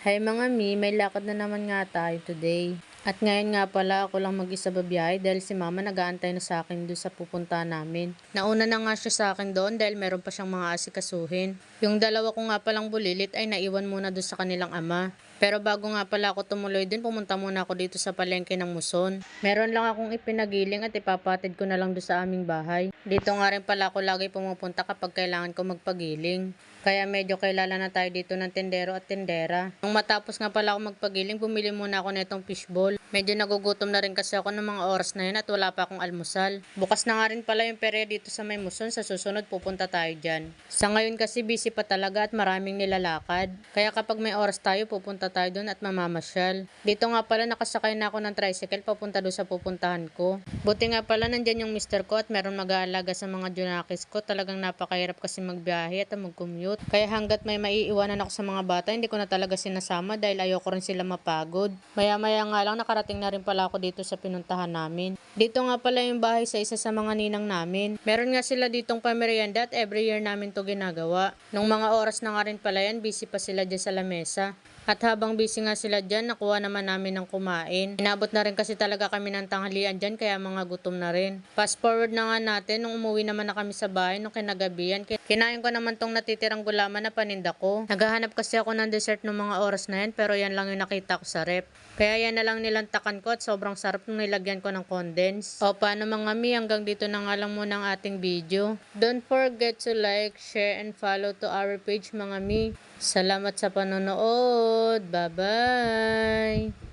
Hi mga mi, may lakad na naman nga tayo today. At ngayon nga pala ako lang mag-isa babiyahe dahil si mama nag-aantay na sa akin doon sa pupuntahan namin. Nauna na nga siya sa akin doon dahil meron pa siyang mga asikasuhin. Yung dalawa ko nga palang bulilit ay naiwan muna doon sa kanilang ama. Pero bago nga pala ako tumuloy din, pumunta muna ako dito sa palengke ng Muson. Meron lang akong ipinagiling at ipapatid ko na lang doon sa aming bahay. Dito nga rin pala ako lagi pumupunta kapag kailangan ko magpagiling. Kaya medyo kilala na tayo dito ng tendero at tendera. Nung matapos nga pala ako magpagiling, bumili muna ako nitong fishball. Medyo nagugutom na rin kasi ako ng mga oras na yun at wala pa akong almusal. Bukas na nga rin pala yung perya dito sa may Muson, sa susunod pupunta tayo dyan. Sa ngayon kasi busy pa talaga at maraming nilalakad. Kaya kapag may oras tayo, pupunta tayo doon at mamamasyal. Dito nga pala nakasakay na ako ng tricycle papunta doon sa pupuntahan ko. Buti nga pala nandyan yung mister ko at meron mag-aalaga sa mga junakis ko. Talagang napakahirap kasi magbiyahe at mag-commute. Kaya hanggat may maiiwanan ako sa mga bata, hindi ko na talaga sinasama dahil ayoko rin sila mapagod. Maya-maya nga lang nakarating na rin pala ako dito sa pinuntahan namin. Dito nga pala yung bahay sa isa sa mga ninang namin. Meron nga sila ditong pamerienda at every year namin to ginagawa. Nung mga oras na nga rin pala yan, busy pa sila dyan sa lamesa. At habang busy nga sila dyan, nakuha naman namin ng kumain. Inabot na rin kasi talaga kami ng tanghalian dyan, kaya mga gutom na rin. Fast forward na nga natin, nung umuwi naman na kami sa bahay, nung kinagabihan, kinain ko naman tong natitirang gulaman na paninda ko. Naghahanap kasi ako ng dessert ng mga oras na yan, pero yan lang yung nakita ko sa rep. Kaya yan na lang nilantakan ko at sobrang sarap nung nilagyan ko ng condense. O paano mga mi, hanggang dito na nga lang muna ang ating video. Don't forget to like, share, and follow to our page mga mi. Salamat sa panonood. Bye-bye!